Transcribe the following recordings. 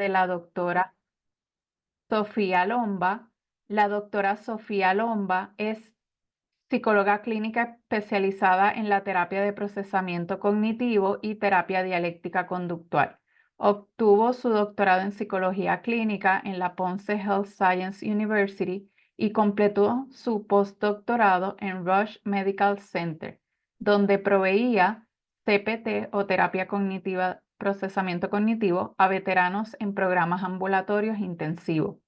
de la doctora Sofía Lomba. La doctora Sofía Lomba es psicóloga clínica especializada en la terapia de procesamiento cognitivo y terapia dialéctica conductual. Obtuvo su doctorado en psicología clínica en la Ponce Health Science University y completó su postdoctorado en Rush Medical Center, donde proveía CPT o terapia cognitiva, procesamiento cognitivo a veteranos en programas ambulatorios intensivos.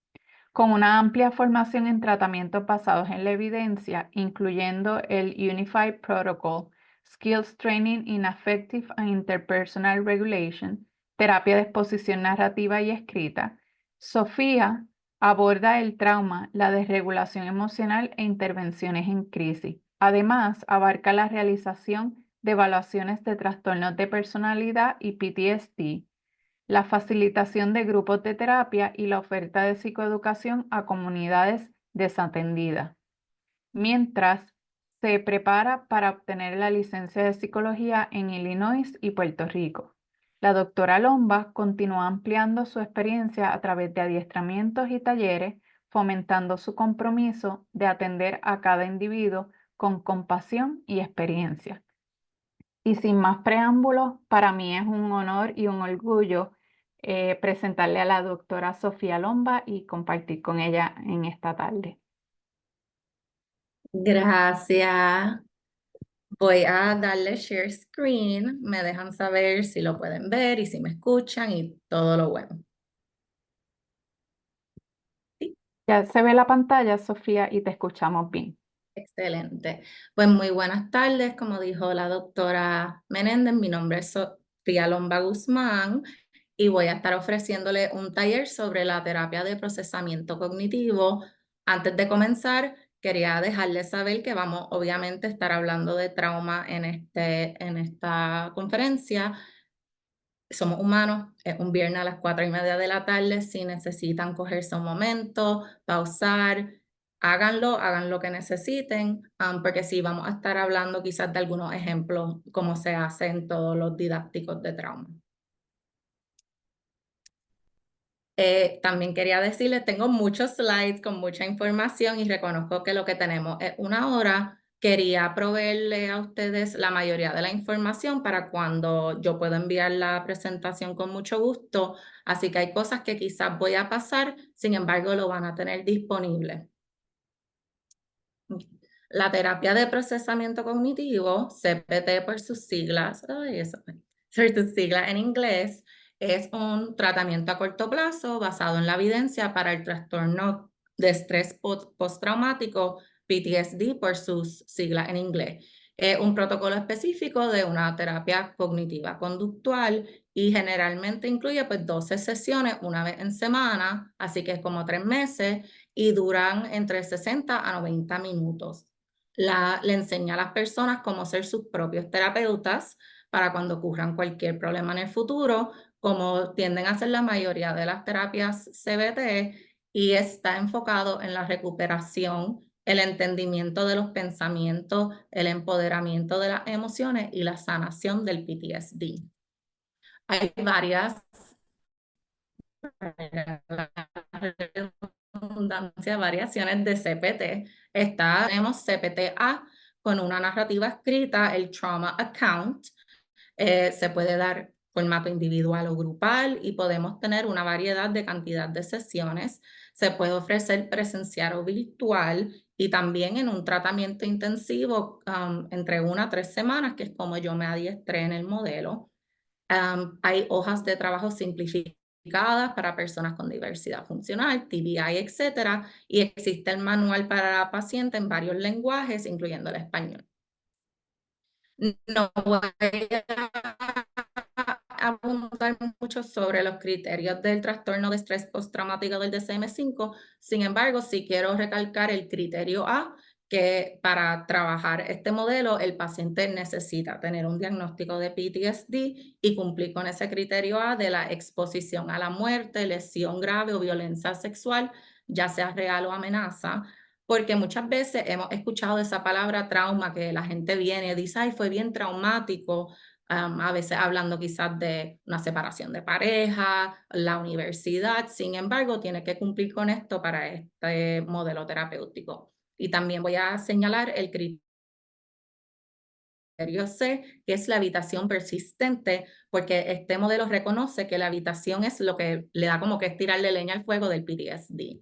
Con una amplia formación en tratamientos basados en la evidencia, incluyendo el Unified Protocol, Skills Training in Affective and Interpersonal Regulation, terapia de exposición narrativa y escrita, Sofía aborda el trauma, la desregulación emocional e intervenciones en crisis. Además, abarca la realización de evaluaciones de trastornos de personalidad y PTSD, la facilitación de grupos de terapia y la oferta de psicoeducación a comunidades desatendidas, mientras se prepara para obtener la licencia de psicología en Illinois y Puerto Rico. La doctora Lomba continúa ampliando su experiencia a través de adiestramientos y talleres, fomentando su compromiso de atender a cada individuo con compasión y experiencia. Y sin más preámbulos, para mí es un honor y un orgullo presentarle a la doctora Sofía Lomba y compartir con ella en esta tarde. Gracias. Voy a darle share screen. Me dejan saber si lo pueden ver y si me escuchan y todo lo bueno. Sí, Ya se ve la pantalla, Sofía, y te escuchamos bien. excelente. Pues muy buenas tardes. Como dijo la doctora Menéndez, mi nombre es Sofía Lomba Guzmán y voy a estar ofreciéndole un taller sobre la terapia de procesamiento cognitivo. Antes de comenzar, quería dejarles saber que vamos obviamente a estar hablando de trauma en esta conferencia. Somos humanos, es un viernes a las 4:30 de la tarde. Si necesitan cogerse un momento, pausar, háganlo, hagan lo que necesiten, porque sí, vamos a estar hablando quizás de algunos ejemplos, como se hace en todos los didácticos de trauma. También quería decirles, tengo muchos slides con mucha información y reconozco que lo que tenemos es una hora. Quería proveerle a ustedes la mayoría de la información para cuando yo pueda enviar la presentación con mucho gusto. Así que hay cosas que quizás voy a pasar, sin embargo, lo van a tener disponible. La terapia de procesamiento cognitivo, CPT por sus siglas, por sus siglas en inglés, es un tratamiento a corto plazo basado en la evidencia para el trastorno de estrés postraumático, PTSD por sus siglas en inglés. Es un protocolo específico de una terapia cognitiva conductual y generalmente incluye pues 12 sesiones una vez en semana, así que es como 3 meses y duran entre 60 a 90 minutos. Le enseña a las personas cómo ser sus propios terapeutas para cuando ocurran cualquier problema en el futuro, como tienden a ser la mayoría de las terapias CBT, y está enfocado en la recuperación, el entendimiento de los pensamientos, el empoderamiento de las emociones y la sanación del PTSD. Hay variaciones de CPT. Tenemos CPT-A con una narrativa escrita, el Trauma Account. Se puede dar formato individual o grupal y podemos tener una variedad de cantidad de sesiones. Se puede ofrecer presencial o virtual y también en un tratamiento intensivo entre 1 a 3 semanas, que es como yo me adiestré en el modelo. Hay hojas de trabajo simplificadas para personas con diversidad funcional, TBI, etcétera, y existe el manual para la paciente en varios lenguajes, incluyendo el español. No voy a abundar mucho sobre los criterios del trastorno de estrés postraumático del DSM-5, sin embargo, sí quiero recalcar el criterio A, que para trabajar este modelo el paciente necesita tener un diagnóstico de PTSD y cumplir con ese criterio A de la exposición a la muerte, lesión grave o violencia sexual, ya sea real o amenaza, porque muchas veces hemos escuchado esa palabra trauma, que la gente viene y dice, ay, fue bien traumático, a veces hablando quizás de una separación de pareja, la universidad. Sin embargo, tiene que cumplir con esto para este modelo terapéutico. Y también voy a señalar el criterio C, que es la habitación persistente, porque este modelo reconoce que la habitación es lo que le da como que estirarle leña al fuego del PTSD.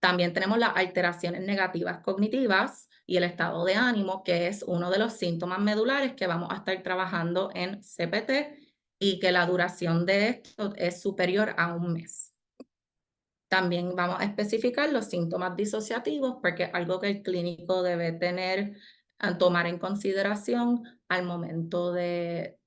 También tenemos las alteraciones negativas cognitivas y el estado de ánimo, que es uno de los síntomas medulares que vamos a estar trabajando en CPT y que la duración de esto es superior a un mes. También vamos a especificar los síntomas disociativos porque es algo que el clínico debe tener, tomar en consideración al momento de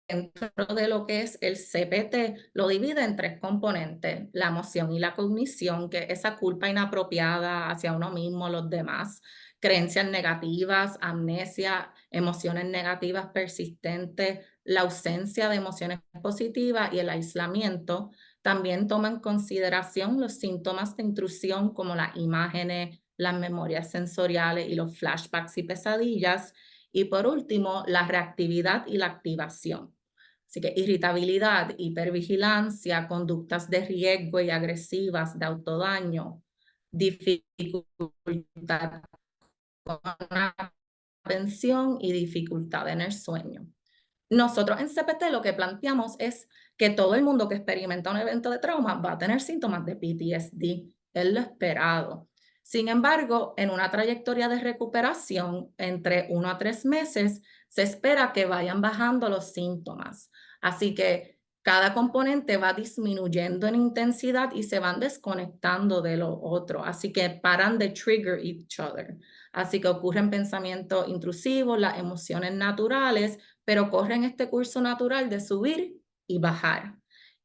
dentro de lo que es el CPT, lo divide en tres componentes: la emoción y la cognición, que es esa culpa inapropiada hacia uno mismo, los demás, creencias negativas, amnesia, emociones negativas persistentes, la ausencia de emociones positivas y el aislamiento. También toma en consideración los síntomas de intrusión como las imágenes, las memorias sensoriales y los flashbacks y pesadillas. Y por último, la reactividad y la activación. Así que irritabilidad, hipervigilancia, conductas de riesgo y agresivas de autodaño, dificultad con la atención y dificultad en el sueño. Nosotros en CPT lo que planteamos es que todo el mundo que experimenta un evento de trauma va a tener síntomas de PTSD, es lo esperado. Sin embargo, en una trayectoria de recuperación entre 1 a 3 meses, se espera que vayan bajando los síntomas. Así que cada componente va disminuyendo en intensidad y se van desconectando de lo otro. Así que paran de trigger each other. Así que ocurren pensamientos intrusivos, las emociones naturales, pero corren este curso natural de subir y bajar.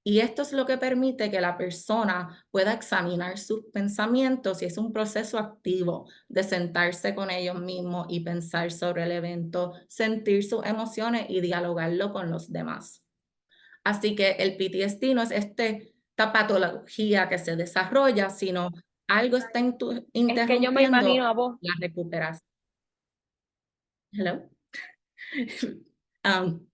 Y esto es lo que permite que la persona pueda examinar sus pensamientos y es un proceso activo de sentarse con ellos mismos y pensar sobre el evento, sentir sus emociones y dialogarlo con los demás. Así que el PTSD no es esta patología que se desarrolla, sino algo está Es que yo me imagino interrumpiendo a vos. la recuperación. Hello. Um,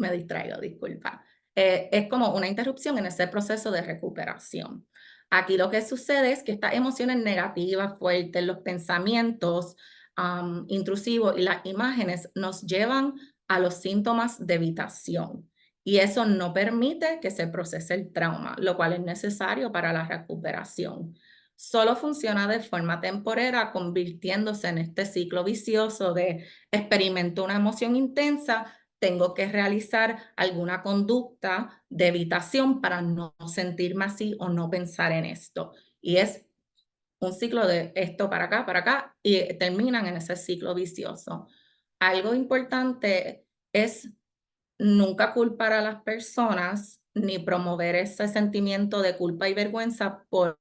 Me distraigo, disculpa. Es como una interrupción en ese proceso de recuperación. Aquí lo que sucede es que estas emociones negativas, fuertes, los pensamientos intrusivos y las imágenes nos llevan a los síntomas de evitación. Y eso no permite que se procese el trauma, lo cual es necesario para la recuperación. Solo funciona de forma temporera, convirtiéndose en este ciclo vicioso de experimento una emoción intensa, tengo que realizar alguna conducta de evitación para no sentirme así o no pensar en esto. Y es un ciclo de esto para acá, y terminan en ese ciclo vicioso. Algo importante es nunca culpar a las personas ni promover ese sentimiento de culpa y vergüenza por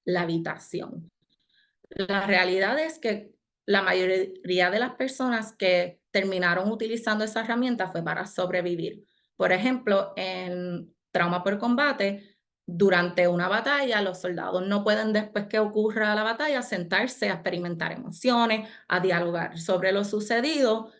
la evitación. La realidad es que la mayoría de las personas que terminaron utilizando esa herramienta fue para sobrevivir. Por ejemplo, en trauma por combate, durante una batalla, los soldados no pueden, después que ocurra la batalla, sentarse a experimentar emociones, a dialogar sobre lo sucedido,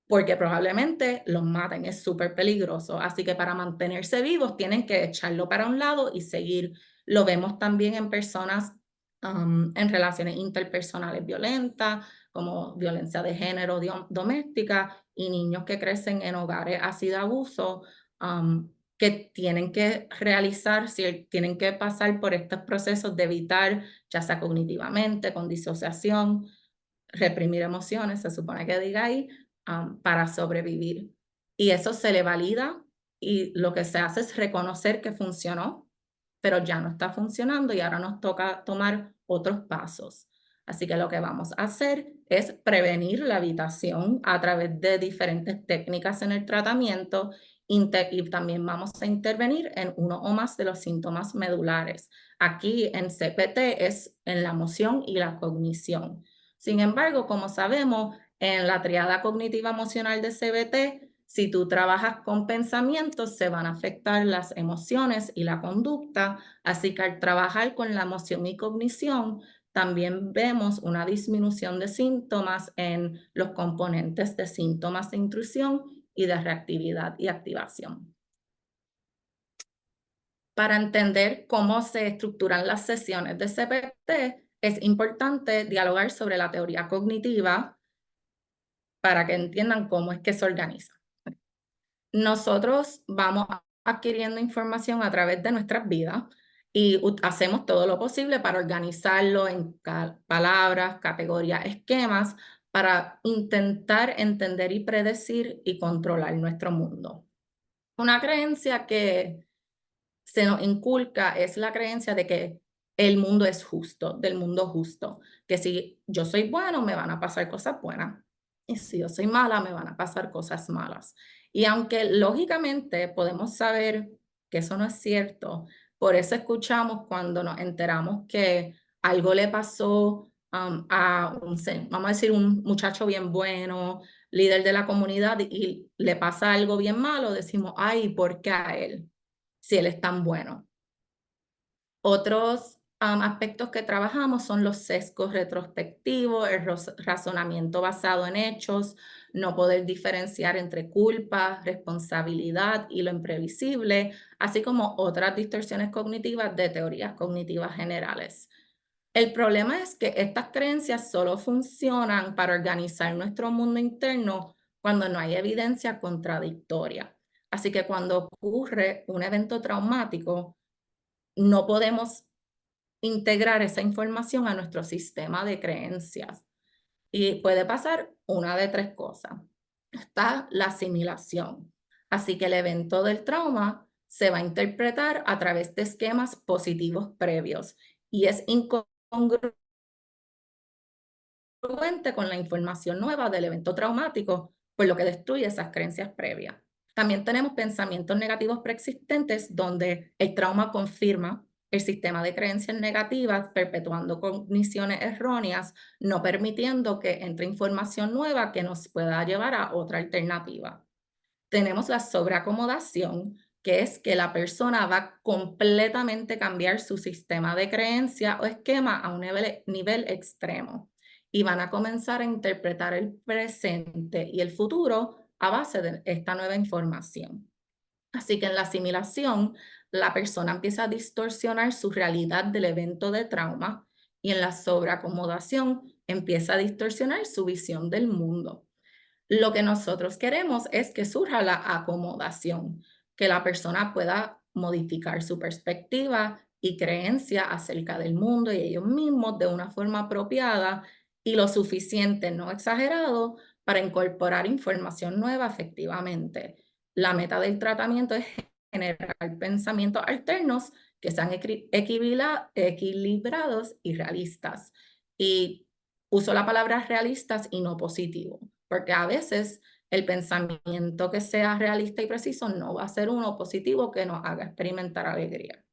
porque probablemente los maten, es súper peligroso. Así que para mantenerse vivos tienen que echarlo para un lado y seguir. Lo vemos también en personas en relaciones interpersonales violentas, como violencia de género doméstica, y niños que crecen en hogares así de abuso, que tienen que realizar, tienen que pasar por estos procesos de evitar, ya sea cognitivamente, con disociación, reprimir emociones, se supone que diga ahí, para sobrevivir. Y eso se le valida y lo que se hace es reconocer que funcionó, pero ya no está funcionando y ahora nos toca tomar otros pasos. Así que lo que vamos a hacer es prevenir la evitación a través de diferentes técnicas en el tratamiento y también vamos a intervenir en uno o más de los síntomas medulares. Aquí en CPT es en la emoción y la cognición. Sin embargo, como sabemos, en la triada cognitiva emocional de CBT, si tú trabajas con pensamientos, se van a afectar las emociones y la conducta. Así que al trabajar con la emoción y cognición, también vemos una disminución de síntomas en los componentes de síntomas de intrusión y de reactividad y activación. Para entender cómo se estructuran las sesiones de CPT, es importante dialogar sobre la teoría cognitiva para que entiendan cómo es que se organiza. Nosotros vamos adquiriendo información a través de nuestras vidas y hacemos todo lo posible para organizarlo en palabras, categorías, esquemas, para intentar entender y predecir y controlar nuestro mundo. Una creencia que se nos inculca es la creencia de que el mundo es justo, del mundo justo, que si yo soy bueno, me van a pasar cosas buenas, y si yo soy mala, me van a pasar cosas malas. Y aunque lógicamente podemos saber que eso no es cierto, por eso escuchamos cuando nos enteramos que algo le pasó a vamos a decir, un muchacho bien bueno, líder de la comunidad, y le pasa algo bien malo, decimos, ay, ¿por qué a él? Si él es tan bueno. Otros aspectos que trabajamos son los sesgos retrospectivos, el razonamiento basado en hechos, no poder diferenciar entre culpa, responsabilidad y lo imprevisible, así como otras distorsiones cognitivas de teorías cognitivas generales. El problema es que estas creencias solo funcionan para organizar nuestro mundo interno cuando no hay evidencia contradictoria. Así que cuando ocurre un evento traumático, no podemos integrar esa información a nuestro sistema de creencias. Y puede pasar una de tres cosas. Está la asimilación. Así que el evento del trauma se va a interpretar a través de esquemas positivos previos y es incongruente con la información nueva del evento traumático, por lo que destruye esas creencias previas. También tenemos pensamientos negativos preexistentes donde el trauma confirma el sistema de creencias negativas, perpetuando cogniciones erróneas, no permitiendo que entre información nueva que nos pueda llevar a otra alternativa. Tenemos la sobreacomodación, que es que la persona va a completamente cambiar su sistema de creencia o esquema a un nivel extremo y van a comenzar a interpretar el presente y el futuro a base de esta nueva información. Así que en la asimilación, la persona empieza a distorsionar su realidad del evento de trauma y en la sobreacomodación empieza a distorsionar su visión del mundo. Lo que nosotros queremos es que surja la acomodación, que la persona pueda modificar su perspectiva y creencia acerca del mundo y ellos mismos de una forma apropiada y lo suficiente, no exagerado, para incorporar información nueva efectivamente. La meta del tratamiento es generar pensamientos alternos que sean equilibrados y realistas. Y uso la palabra realistas y no positivo, porque a veces el pensamiento que sea realista y preciso no va a ser uno positivo que nos haga experimentar alegría.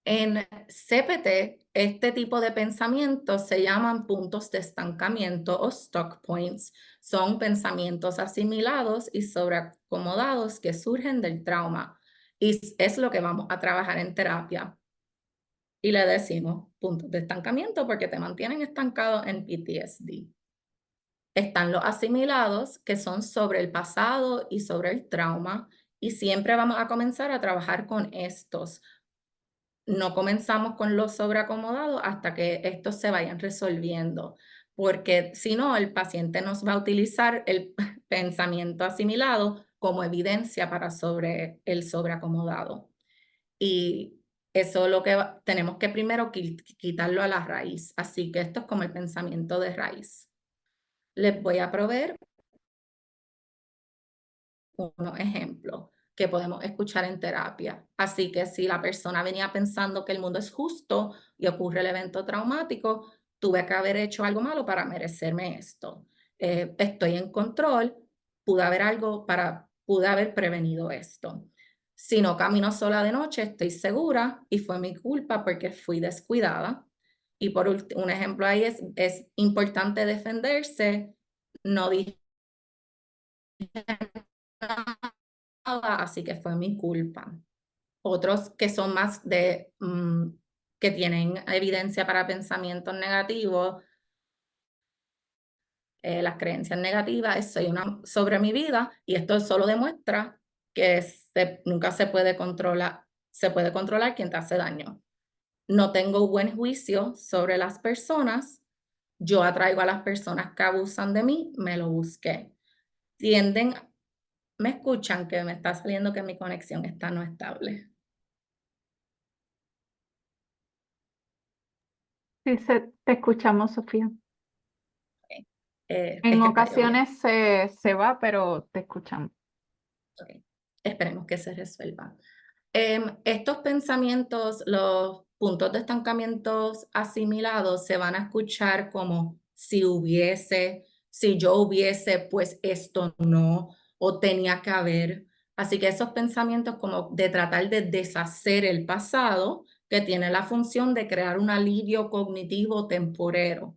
En CPT, este tipo de pensamientos se llaman puntos de estancamiento o stuck points. Son pensamientos asimilados y sobreacomodados que surgen del trauma. Y es lo que vamos a trabajar en terapia. Y le decimos puntos de estancamiento porque te mantienen estancado en PTSD. Están los asimilados, que son sobre el pasado y sobre el trauma, y siempre vamos a comenzar a trabajar con estos. No comenzamos con los sobreacomodados hasta que estos se vayan resolviendo, porque si no, el paciente nos va a utilizar el pensamiento asimilado como evidencia para el sobreacomodado. Y eso es lo que tenemos que primero quitarlo a la raíz. Así que esto es como el pensamiento de raíz. Les voy a proveer unos ejemplos que podemos escuchar en terapia. Así que si la persona venía pensando que el mundo es justo y ocurre el evento traumático, tuve que haber hecho algo malo para merecerme esto. Estoy en control, pude haber prevenido esto. Si no camino sola de noche, estoy segura y fue mi culpa porque fui descuidada. Y por un ejemplo ahí es importante defenderse, no dije nada, así que fue mi culpa. Otros que son más que tienen evidencia para pensamientos negativos, las creencias negativas, soy una sobre mi vida, y esto solo demuestra que nunca se puede controlar quien te hace daño. No tengo buen juicio sobre las personas, yo atraigo a las personas que abusan de mí, me lo busqué. Me escuchan, que me está saliendo que mi conexión está no estable. Sí, te escuchamos, Sofía. Es En que está lloviendo. ocasiones se va, pero te escuchamos. Okay. Esperemos que se resuelva. Estos pensamientos, los puntos de estancamiento asimilados, se van a escuchar como si yo hubiese, pues esto no, o tenía que haber. Así que esos pensamientos como de tratar de deshacer el pasado, que tiene la función de crear un alivio cognitivo temporero.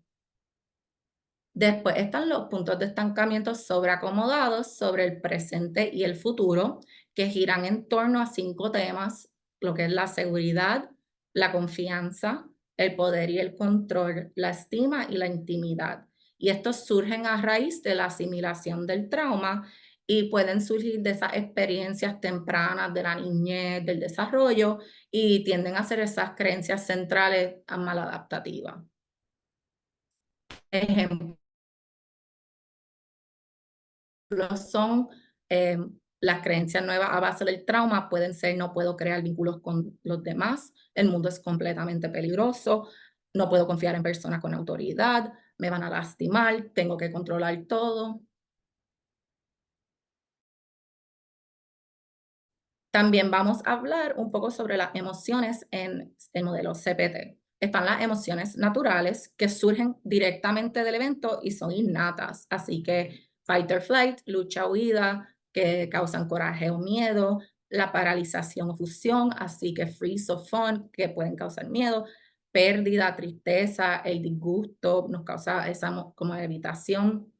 Después están los puntos de estancamiento sobreacomodados sobre el presente y el futuro, que giran en torno a 5 temas, lo que es la seguridad, la confianza, el poder y el control, la estima y la intimidad. Y estos surgen a raíz de la asimilación del trauma y pueden surgir de esas experiencias tempranas de la niñez, del desarrollo, y tienden a ser esas creencias centrales maladaptativas. Ejemplo, son las creencias nuevas a base del trauma, pueden ser: no puedo crear vínculos con los demás, el mundo es completamente peligroso, no puedo confiar en personas con autoridad, me van a lastimar, tengo que controlar todo. También vamos a hablar un poco sobre las emociones en el modelo CPT. Están las emociones naturales, que surgen directamente del evento y son innatas, así que fight or flight, lucha o huida, que causan coraje o miedo, la paralización o fusión, así que freeze o fawn, que pueden causar miedo, pérdida, tristeza, el disgusto, nos causa esa como evitación.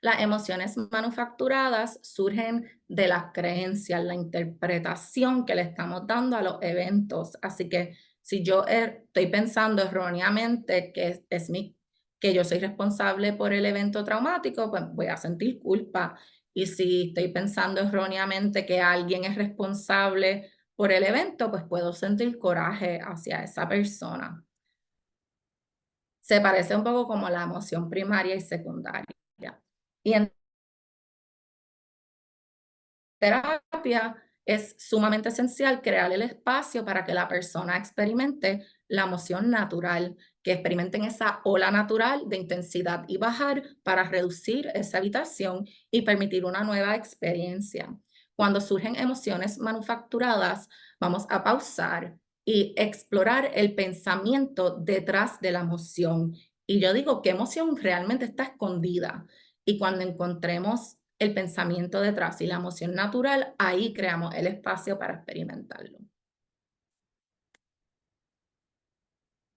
Las emociones manufacturadas surgen de las creencias, la interpretación que le estamos dando a los eventos. Así que si yo estoy pensando erróneamente que yo soy responsable por el evento traumático, pues voy a sentir culpa. Y si estoy pensando erróneamente que alguien es responsable por el evento, pues puedo sentir coraje hacia esa persona. Se parece un poco como la emoción primaria y secundaria. Y en terapia es sumamente esencial crear el espacio para que la persona experimente la emoción natural, que experimenten esa ola natural de intensidad y bajar para reducir esa evitación y permitir una nueva experiencia. Cuando surgen emociones manufacturadas, vamos a pausar y explorar el pensamiento detrás de la emoción. Y yo digo, ¿qué emoción realmente está escondida? Y cuando encontremos el pensamiento detrás y la emoción natural, ahí creamos el espacio para experimentarlo.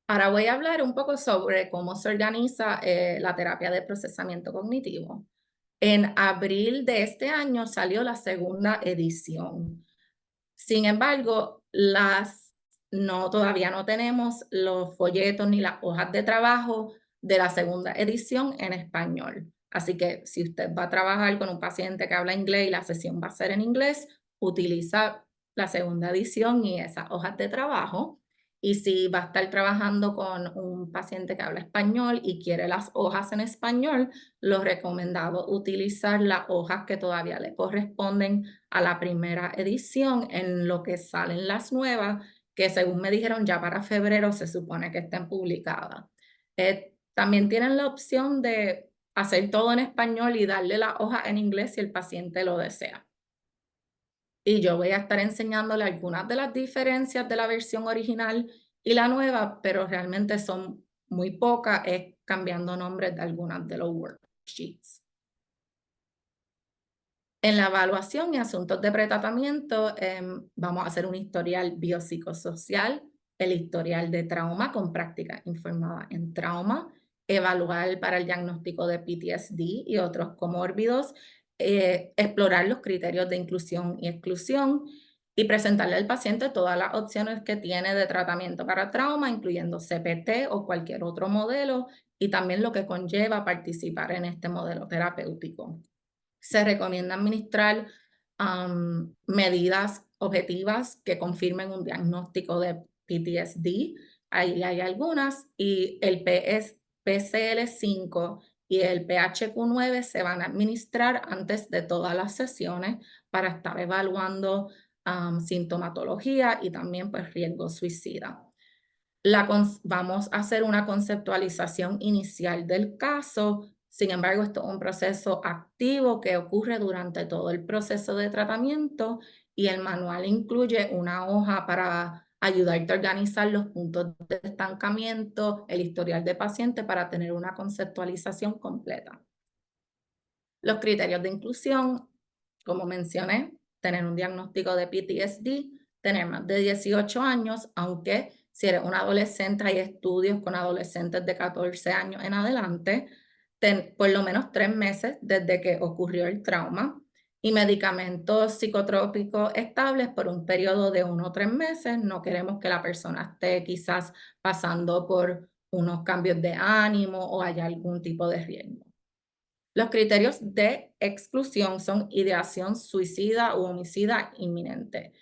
Ahora voy a hablar un poco sobre cómo se organiza la terapia de procesamiento cognitivo. En abril de este año salió la segunda edición. Sin embargo, todavía no tenemos los folletos ni las hojas de trabajo de la segunda edición en español. Así que si usted va a trabajar con un paciente que habla inglés y la sesión va a ser en inglés, utiliza la segunda edición y esas hojas de trabajo. Y si va a estar trabajando con un paciente que habla español y quiere las hojas en español, lo recomendado utilizar las hojas que todavía le corresponden a la primera edición, en lo que salen las nuevas, que según me dijeron ya para febrero se supone que estén publicadas. También tienen la opción de hacer todo en español y darle la hoja en inglés si el paciente lo desea. Y yo voy a estar enseñándole algunas de las diferencias de la versión original y la nueva, pero realmente son muy pocas, cambiando nombres de algunas de los worksheets. En la evaluación y asuntos de pretratamiento, vamos a hacer un historial biopsicosocial, el historial de trauma con práctica informada en trauma, evaluar para el diagnóstico de PTSD y otros comórbidos, explorar los criterios de inclusión y exclusión y presentarle al paciente todas las opciones que tiene de tratamiento para trauma, incluyendo CPT o cualquier otro modelo, y también lo que conlleva participar en este modelo terapéutico. Se recomienda administrar medidas objetivas que confirmen un diagnóstico de PTSD. Ahí hay algunas, y el PCL5 y el PHQ-9 se van a administrar antes de todas las sesiones para estar evaluando sintomatología y también pues riesgo suicida. Vamos a hacer una conceptualización inicial del caso. Sin embargo, esto es un proceso activo que ocurre durante todo el proceso de tratamiento, y el manual incluye una hoja para ayudarte a organizar los puntos de estancamiento, el historial de paciente, para tener una conceptualización completa. Los criterios de inclusión, como mencioné, tener un diagnóstico de PTSD, tener más de 18 años, aunque si eres un adolescente hay estudios con adolescentes de 14 años en adelante, por lo menos 3 meses desde que ocurrió el trauma, y medicamentos psicotrópicos estables por un periodo de 1 o 3 meses. No queremos que la persona esté quizás pasando por unos cambios de ánimo o haya algún tipo de riesgo. Los criterios de exclusión son ideación suicida u homicida inminente.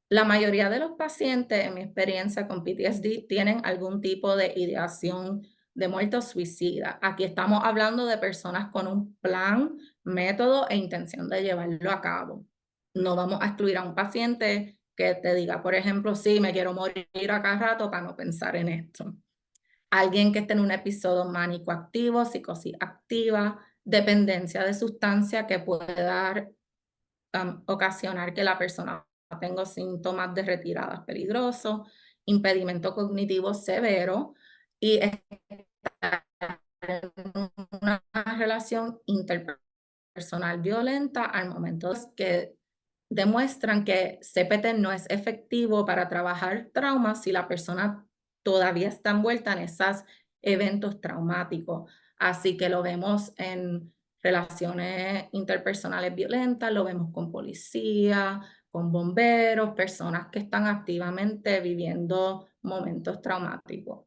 La mayoría de los pacientes, en mi experiencia con PTSD, tienen algún tipo de ideación de muerte o suicida. Aquí estamos hablando de personas con un plan, método e intención de llevarlo a cabo. No vamos a excluir a un paciente que te diga, por ejemplo, sí, me quiero morir a cada rato para no pensar en esto. Alguien que esté en un episodio mánico activo, psicosis activa, dependencia de sustancia que pueda ocasionar que la persona tenga síntomas de retiradas peligrosos, impedimento cognitivo severo y estar en una relación interpersonal violenta al momento que demuestran que CPT no es efectivo para trabajar traumas si la persona todavía está envuelta en esos eventos traumáticos. Así que lo vemos en relaciones interpersonales violentas, lo vemos con policía, con bomberos, personas que están activamente viviendo momentos traumáticos.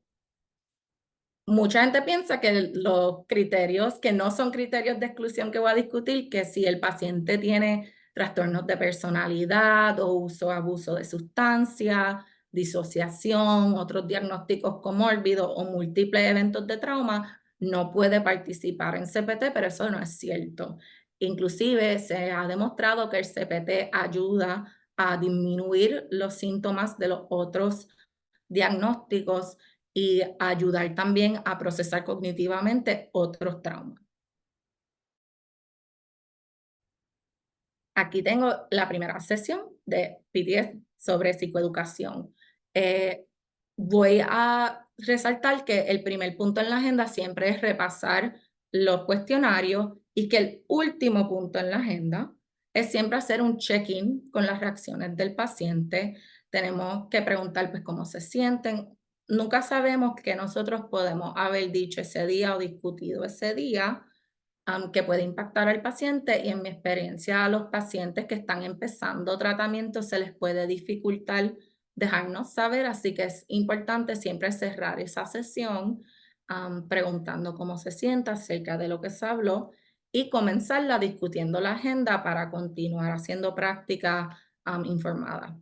Mucha gente piensa que los criterios, que no son criterios de exclusión que voy a discutir, que si el paciente tiene trastornos de personalidad o uso o abuso de sustancias, disociación, otros diagnósticos comórbidos o múltiples eventos de trauma, no puede participar en CPT, pero eso no es cierto. Inclusive se ha demostrado que el CPT ayuda a disminuir los síntomas de los otros diagnósticos y ayudar también a procesar cognitivamente otros traumas. Aquí tengo la primera sesión de PTSD sobre psicoeducación. Voy a resaltar que el primer punto en la agenda siempre es repasar los cuestionarios, y que el último punto en la agenda es siempre hacer un check-in con las reacciones del paciente. Tenemos que preguntar pues cómo se sienten. Nunca sabemos qué nosotros podemos haber dicho ese día o discutido ese día, que puede impactar al paciente, y en mi experiencia a los pacientes que están empezando tratamiento se les puede dificultar dejarnos saber, así que es importante siempre cerrar esa sesión preguntando cómo se siente acerca de lo que se habló, y comenzarla discutiendo la agenda para continuar haciendo práctica informada.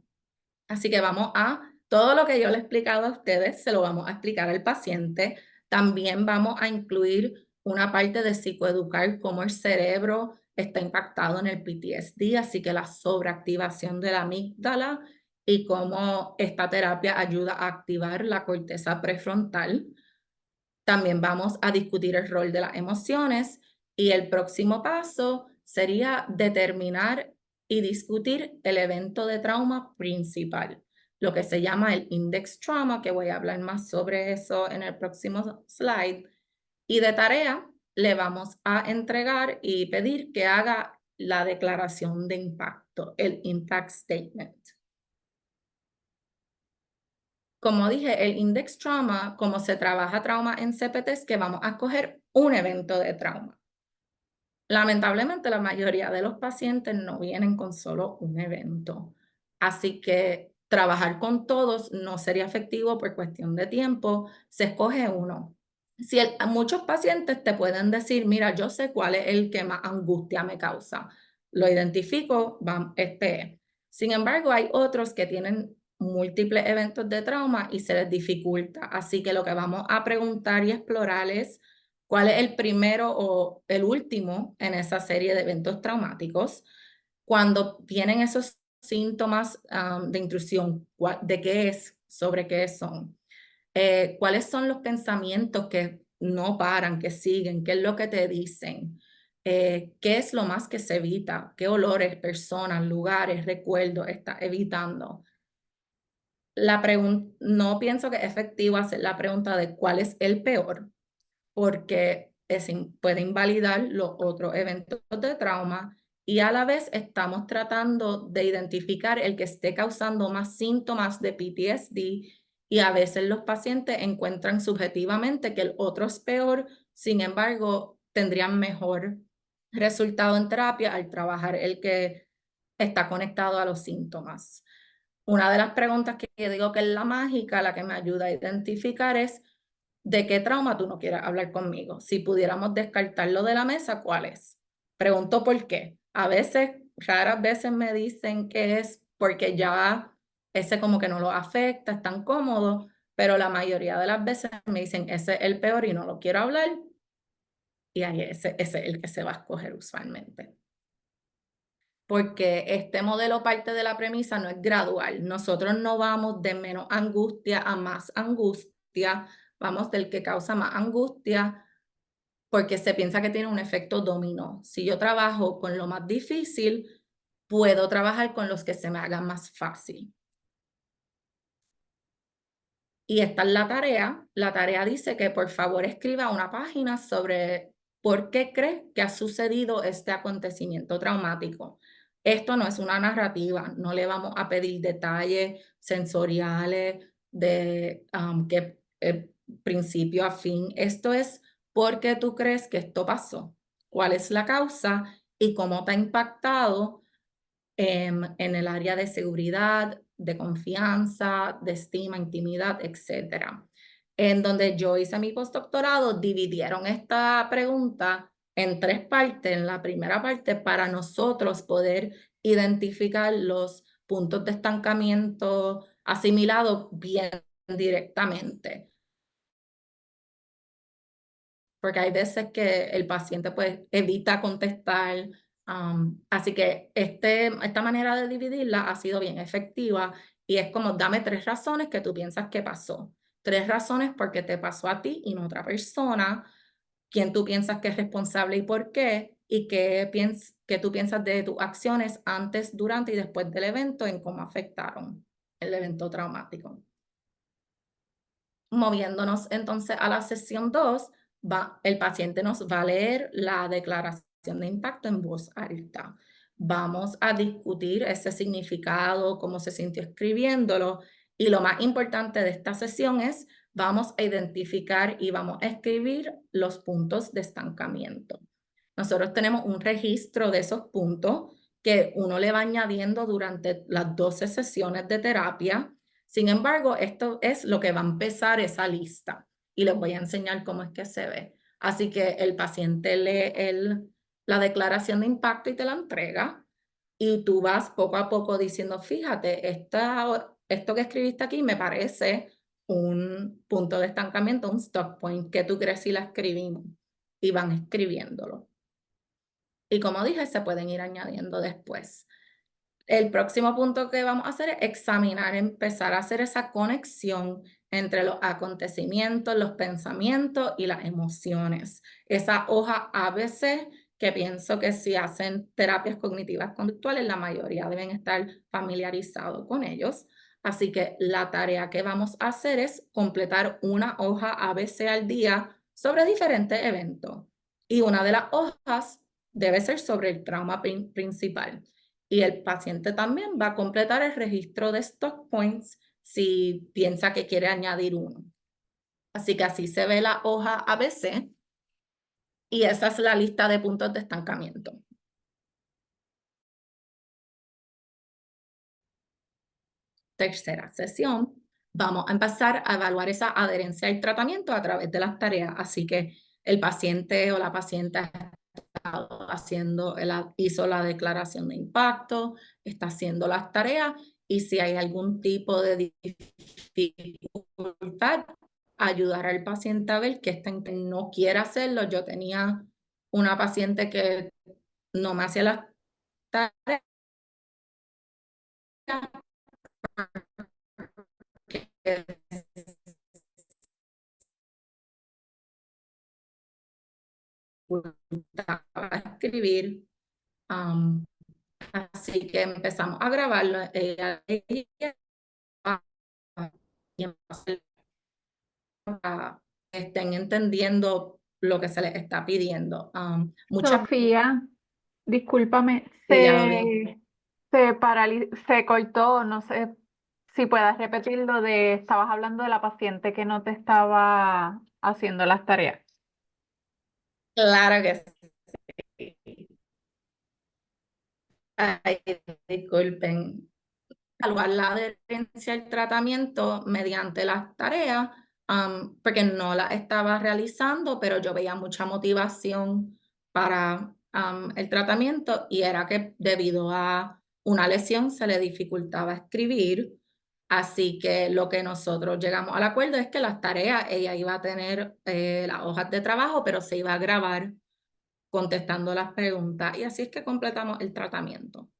Así que vamos a, todo lo que yo le he explicado a ustedes, se lo vamos a explicar al paciente. También vamos a incluir una parte de psicoeducar cómo el cerebro está impactado en el PTSD, así que la sobreactivación de la amígdala y cómo esta terapia ayuda a activar la corteza prefrontal. También vamos a discutir el rol de las emociones, y el próximo paso sería determinar y discutir el evento de trauma principal, lo que se llama el index trauma, que voy a hablar más sobre eso en el próximo slide. Y de tarea le vamos a entregar y pedir que haga la declaración de impacto, el impact statement. Como dije, el index trauma, como se trabaja trauma en CPT, es que vamos a escoger un evento de trauma. Lamentablemente, la mayoría de los pacientes no vienen con solo un evento. Así que trabajar con todos no sería efectivo por cuestión de tiempo, se escoge uno. Si muchos pacientes te pueden decir, mira, yo sé cuál es el que más angustia me causa, lo identifico, Sin embargo, hay otros que tienen múltiples eventos de trauma y se les dificulta. Así que lo que vamos a preguntar y explorar es cuál es el primero o el último en esa serie de eventos traumáticos. Cuando tienen esos síntomas de intrusión, de qué es, sobre qué son. ¿Cuáles son los pensamientos que no paran, que siguen? ¿Qué es lo que te dicen? ¿Qué es lo más que se evita? ¿Qué olores, personas, lugares, recuerdos estás evitando? No pienso que es efectivo hacer la pregunta de cuál es el peor, porque puede invalidar los otros eventos de trauma y a la vez estamos tratando de identificar el que esté causando más síntomas de PTSD y a veces los pacientes encuentran subjetivamente que el otro es peor, sin embargo, tendrían mejor resultado en terapia al trabajar el que está conectado a los síntomas. Una de las preguntas que yo digo que es la mágica, la que me ayuda a identificar es ¿de qué trauma tú no quieres hablar conmigo? Si pudiéramos descartarlo de la mesa, ¿cuál es? Pregunto por qué. A veces, raras veces me dicen que es porque ya ese como que no lo afecta, es tan cómodo, pero la mayoría de las veces me dicen ese es el peor y no lo quiero hablar y ahí ese es el que se va a escoger usualmente. Porque este modelo parte de la premisa no es gradual. Nosotros no vamos de menos angustia a más angustia, vamos del que causa más angustia porque se piensa que tiene un efecto dominó. Si yo trabajo con lo más difícil, puedo trabajar con los que se me hagan más fácil. Y esta es la tarea. La tarea dice que por favor escriba una página sobre por qué cree que ha sucedido este acontecimiento traumático. Esto no es una narrativa, no le vamos a pedir detalles sensoriales de qué principio a fin. Esto es por qué tú crees que esto pasó, cuál es la causa y cómo te ha impactado en el área de seguridad, de confianza, de estima, intimidad, etc. En donde yo hice mi postdoctorado, dividieron esta pregunta en 3 partes. En la primera parte, para nosotros poder identificar los puntos de estancamiento asimilados bien directamente. Porque hay veces que el paciente pues evita contestar. Así que esta manera de dividirla ha sido bien efectiva y es como dame 3 razones que tú piensas que pasó. 3 razones porque te pasó a ti y no a otra persona. Quién tú piensas que es responsable y por qué. Y qué tú piensas de tus acciones antes, durante y después del evento en cómo afectaron el evento traumático. Moviéndonos entonces a la sesión 2, el paciente nos va a leer la declaración de impacto en voz alta. Vamos a discutir ese significado, cómo se sintió escribiéndolo y lo más importante de esta sesión es vamos a identificar y vamos a escribir los puntos de estancamiento. Nosotros tenemos un registro de esos puntos que uno le va añadiendo durante las 12 sesiones de terapia. Sin embargo, esto es lo que va a empezar esa lista y les voy a enseñar cómo es que se ve. Así que el paciente lee la declaración de impacto y te la entrega y tú vas poco a poco diciendo, fíjate, esto que escribiste aquí me parece un punto de estancamiento, un stop point, ¿qué tú crees si la escribimos? Y van escribiéndolo. Y como dije, se pueden ir añadiendo después. El próximo punto que vamos a hacer es examinar, empezar a hacer esa conexión entre los acontecimientos, los pensamientos y las emociones. Esa hoja ABC que pienso que si hacen terapias cognitivas conductuales, la mayoría deben estar familiarizados con ellos. Así que la tarea que vamos a hacer es completar una hoja ABC al día sobre diferentes eventos. Y una de las hojas debe ser sobre el trauma principal. Y el paciente también va a completar el registro de stock points si piensa que quiere añadir uno. Así que así se ve la hoja ABC y esa es la lista de puntos de estancamiento. tercera sesión, vamos a empezar a evaluar esa adherencia al tratamiento a través de las tareas. Así que el paciente o la paciente ha estado hizo la declaración de impacto, está haciendo las tareas y si hay algún tipo de dificultad, ayudar al paciente a ver que no quiere hacerlo. Yo tenía una paciente que no me hacía las tareas a escribir. Así que empezamos a grabarlo. Para que estén entendiendo lo que se les está pidiendo. Muchas Sofía, discúlpame, veces ya lo veo. se cortó, no sé si puedas repetir lo de, estabas hablando de la paciente que no te estaba haciendo las tareas. Claro que sí. Ay, disculpen. Evaluar la adherencia al tratamiento mediante las tareas, porque no las estaba realizando, pero yo veía mucha motivación para el tratamiento y era que debido a una lesión se le dificultaba escribir. Así que lo que nosotros llegamos al acuerdo es que las tareas, ella iba a tener las hojas de trabajo, pero se iba a grabar contestando las preguntas y así es que completamos el tratamiento.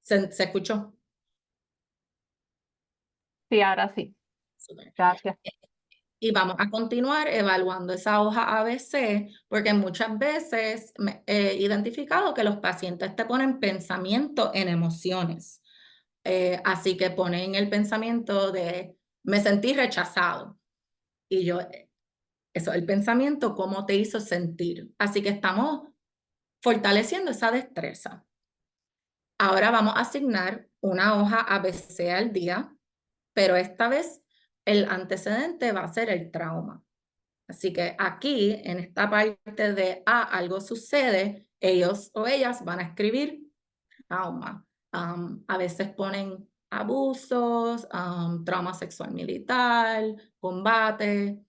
¿Se escuchó? Sí, ahora sí. Súper. Gracias. Y vamos a continuar evaluando esa hoja ABC, porque muchas veces he identificado que los pacientes te ponen pensamiento en emociones. Así que ponen el pensamiento de me sentí rechazado. Y yo, eso, el pensamiento, ¿cómo te hizo sentir? Así que estamos fortaleciendo esa destreza. Ahora vamos a asignar una hoja ABC al día, pero esta vez el antecedente va a ser el trauma. Así que aquí, en esta parte de algo sucede, ellos o ellas van a escribir trauma. A veces ponen abusos, trauma sexual militar, combate.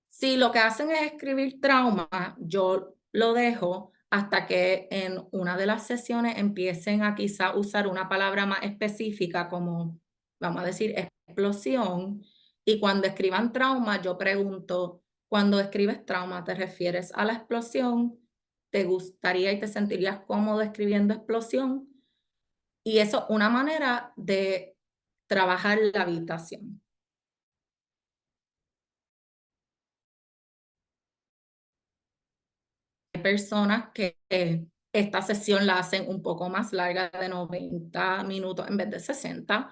Si lo que hacen es escribir trauma, yo lo dejo hasta que en una de las sesiones empiecen a quizá usar una palabra más específica como, vamos a decir, explosión. Y cuando escriban trauma, yo pregunto, cuando escribes trauma, ¿te refieres a la explosión? ¿Te gustaría y te sentirías cómodo escribiendo explosión? Y eso es una manera de trabajar la habitación. Hay personas que esta sesión la hacen un poco más larga, de 90 minutos en vez de 60.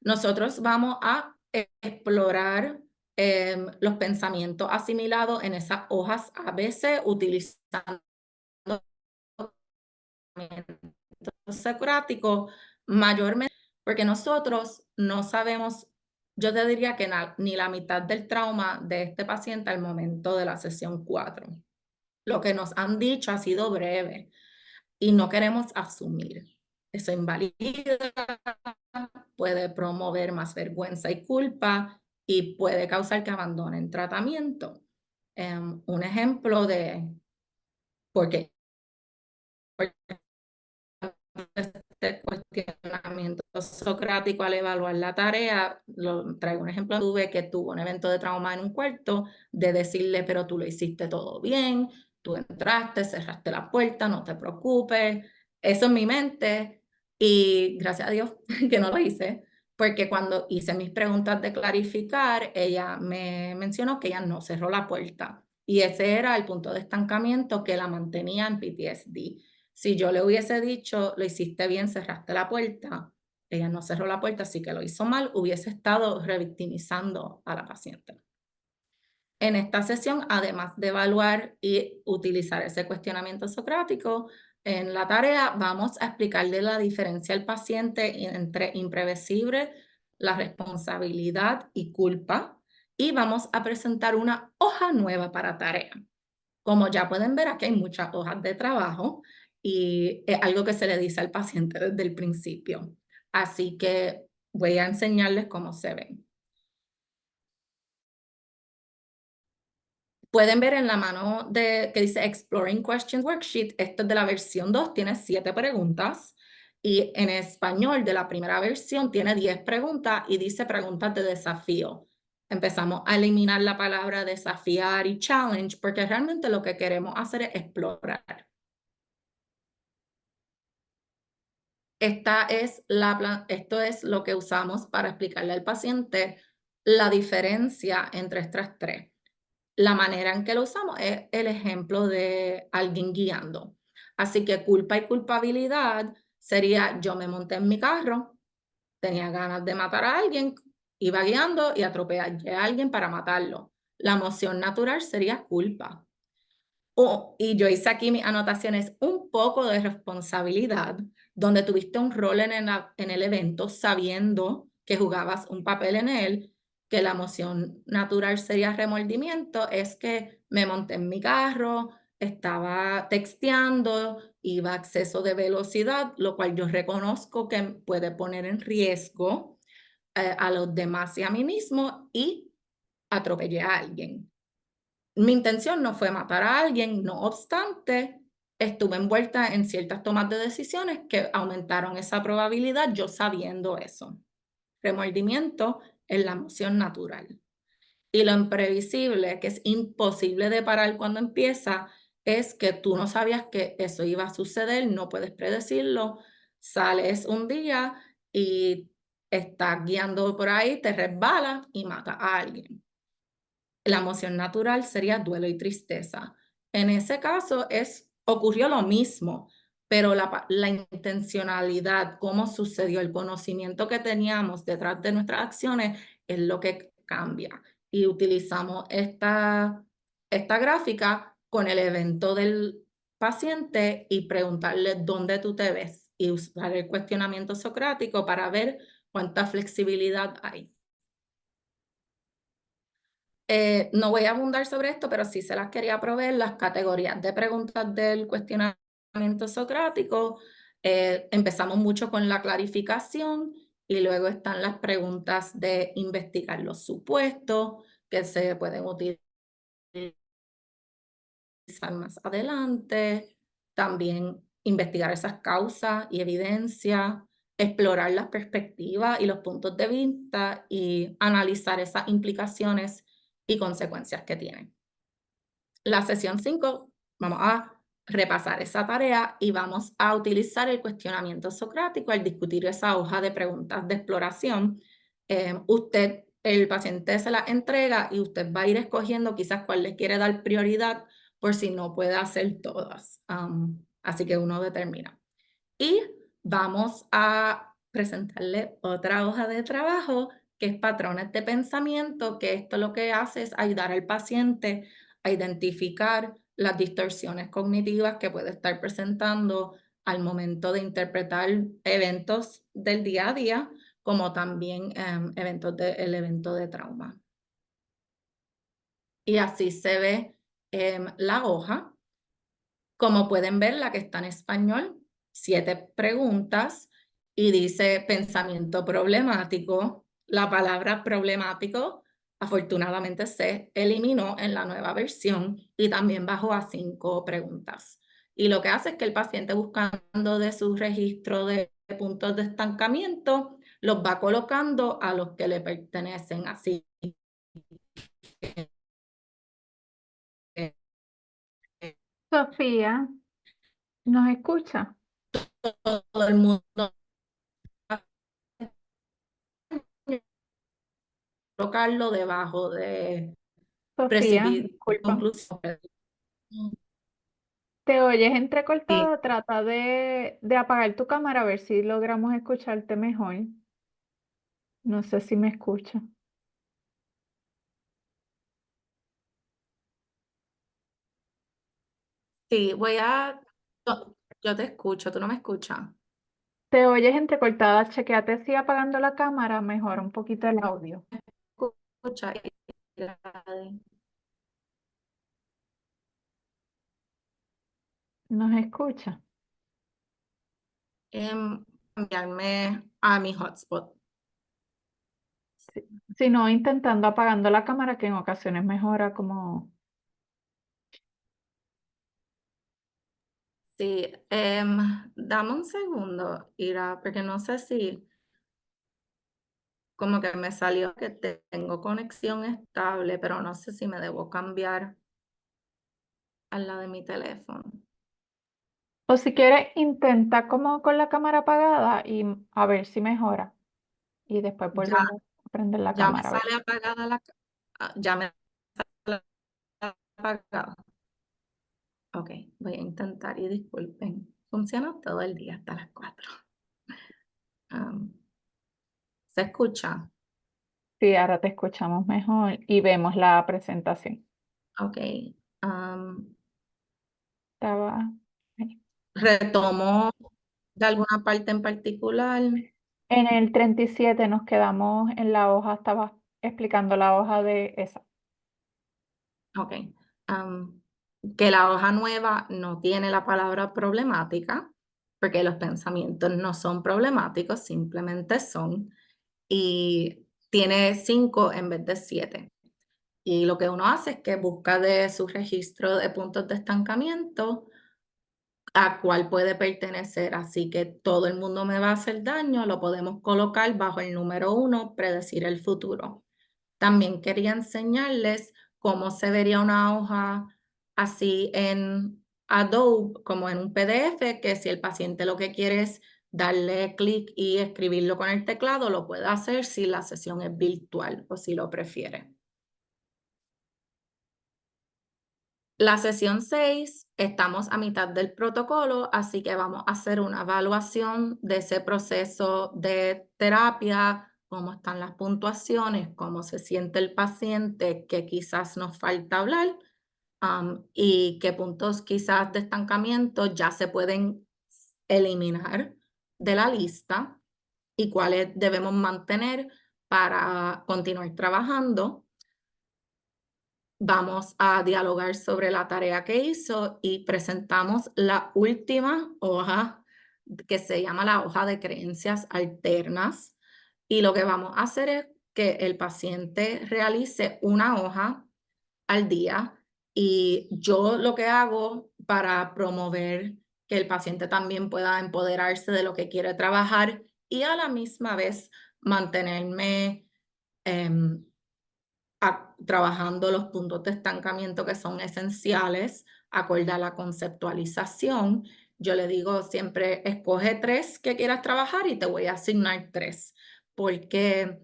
Nosotros vamos a explorar los pensamientos asimilados en esas hojas ABC utilizando socrático mayormente, porque nosotros no sabemos, yo te diría que ni la mitad del trauma de este paciente al momento de la sesión 4. Lo que nos han dicho ha sido breve y no queremos asumir. Eso invalida, puede promover más vergüenza y culpa y puede causar que abandonen tratamiento. Un ejemplo de por qué este cuestionamiento socrático al evaluar la tarea, traigo un ejemplo, tuve que tuvo un evento de trauma en un cuarto, de decirle, pero tú lo hiciste todo bien, tú entraste, cerraste la puerta, no te preocupes, eso en mi mente, y gracias a Dios que no lo hice, porque cuando hice mis preguntas de clarificar, ella me mencionó que ella no cerró la puerta, y ese era el punto de estancamiento que la mantenía en PTSD. Si yo le hubiese dicho, lo hiciste bien, cerraste la puerta, ella no cerró la puerta, así que lo hizo mal, hubiese estado revictimizando a la paciente. En esta sesión, además de evaluar y utilizar ese cuestionamiento socrático, en la tarea vamos a explicarle la diferencia al paciente entre imprevisible, la responsabilidad y culpa, y vamos a presentar una hoja nueva para tarea. Como ya pueden ver, aquí hay muchas hojas de trabajo y es algo que se le dice al paciente desde el principio. Así que voy a enseñarles cómo se ven. Pueden ver en la mano que dice Exploring Questions Worksheet, esto es de la versión 2, tiene 7 preguntas. Y en español de la primera versión tiene 10 preguntas y dice preguntas de desafío. Empezamos a eliminar la palabra desafiar y challenge porque realmente lo que queremos hacer es explorar. Esto es lo que usamos para explicarle al paciente la diferencia entre estas tres. La manera en que lo usamos es el ejemplo de alguien guiando. Así que culpa y culpabilidad sería yo me monté en mi carro, tenía ganas de matar a alguien, iba guiando y atropellé a alguien para matarlo. La emoción natural sería culpa. Y yo hice aquí mis anotaciones, un poco de responsabilidad, donde tuviste un rol en el evento sabiendo que jugabas un papel en él, que la emoción natural sería remordimiento, es que me monté en mi carro, estaba texteando, iba a exceso de velocidad, lo cual yo reconozco que puede poner en riesgo a los demás y a mí mismo y atropellé a alguien. Mi intención no fue matar a alguien, no obstante, estuve envuelta en ciertas tomas de decisiones que aumentaron esa probabilidad yo sabiendo eso. Remordimiento es la emoción natural. Y lo imprevisible, que es imposible de parar cuando empieza, es que tú no sabías que eso iba a suceder, no puedes predecirlo, sales un día y estás guiando por ahí, te resbalas y matas a alguien. La emoción natural sería duelo y tristeza. En ese caso ocurrió lo mismo, pero la intencionalidad, cómo sucedió, el conocimiento que teníamos detrás de nuestras acciones es lo que cambia. Y utilizamos esta gráfica con el evento del paciente y preguntarle dónde tú te ves y usar el cuestionamiento socrático para ver cuánta flexibilidad hay. No voy a abundar sobre esto, pero sí se las quería proveer, las categorías de preguntas del cuestionamiento socrático. Empezamos mucho con la clarificación y luego están las preguntas de investigar los supuestos que se pueden utilizar más adelante. También investigar esas causas y evidencia, explorar las perspectivas y los puntos de vista y analizar esas implicaciones y consecuencias que tienen. La sesión 5, vamos a repasar esa tarea y vamos a utilizar el cuestionamiento socrático al discutir esa hoja de preguntas de exploración. El paciente se la entrega y usted va a ir escogiendo quizás cuál le quiere dar prioridad por si no puede hacer todas. Así que uno determina. Y vamos a presentarle otra hoja de trabajo que es patrones de pensamiento, que esto lo que hace es ayudar al paciente a identificar las distorsiones cognitivas que puede estar presentando al momento de interpretar eventos del día a día, como también el evento de trauma. Y así se ve la hoja. Como pueden ver, la que está en español, 7 preguntas y dice pensamiento problemático. La palabra problemático afortunadamente se eliminó en la nueva versión y también bajó a 5 preguntas. Y lo que hace es que el paciente, buscando de su registro de puntos de estancamiento, los va colocando a los que le pertenecen. Así Sofía, ¿nos escucha? todo el mundo colocarlo debajo de Sofía, recibir disculpa. conclusiones. Te oyes Sí, entrecortada, trata de apagar tu cámara a ver si logramos escucharte mejor. No sé si me escucha. sí, yo te escucho, tú no me escuchas. Te oyes entrecortada, chequéate si apagando la cámara mejora un poquito el audio. Escucha. ¿Nos escucha? Cambiarme a mi hotspot. Si no, intentando apagando la cámara, que en ocasiones mejora como... Sí, dame un segundo, Ira, porque no sé si como que me salió que tengo conexión estable, pero no sé si me debo cambiar a la de mi teléfono. O si quieres, intenta como con la cámara apagada y a ver si mejora. Y después Ya, volvemos a prender la ya me cámara, a ver. sale apagada ya me sale apagada. Ok, voy a intentar y disculpen. Funciona todo el día hasta las 4. ¿Se escucha? Sí, ahora te escuchamos mejor y vemos la presentación. Ok. Estaba ahí. Retomo de alguna parte en particular. En el 37 nos quedamos en la hoja, estaba explicando la hoja de esa. Ok. Que la hoja nueva no tiene la palabra problemática, porque los pensamientos no son problemáticos, simplemente son. Y tiene 5 en vez de 7. Y lo que uno hace es que busca de su registro de puntos de estancamiento a cuál puede pertenecer. Así que todo el mundo me va a hacer daño, lo podemos colocar bajo el número 1, predecir el futuro. También quería enseñarles cómo se vería una hoja así en Adobe, como en un PDF, que si el paciente lo que quiere es darle clic y escribirlo con el teclado, lo puede hacer si la sesión es virtual o si lo prefiere. La sesión 6, estamos a mitad del protocolo, así que vamos a hacer una evaluación de ese proceso de terapia, cómo están las puntuaciones, cómo se siente el paciente, qué quizás nos falta hablar y qué puntos quizás de estancamiento ya se pueden eliminar de la lista y cuáles debemos mantener para continuar trabajando. Vamos a dialogar sobre la tarea que hizo y presentamos la última hoja que se llama la hoja de creencias alternas. Y lo que vamos a hacer es que el paciente realice una hoja al día y yo lo que hago para promover que el paciente también pueda empoderarse de lo que quiere trabajar y a la misma vez mantenerme trabajando los puntos de estancamiento que son esenciales, acorde a la conceptualización. Yo le digo siempre, escoge 3 que quieras trabajar y te voy a asignar 3, porque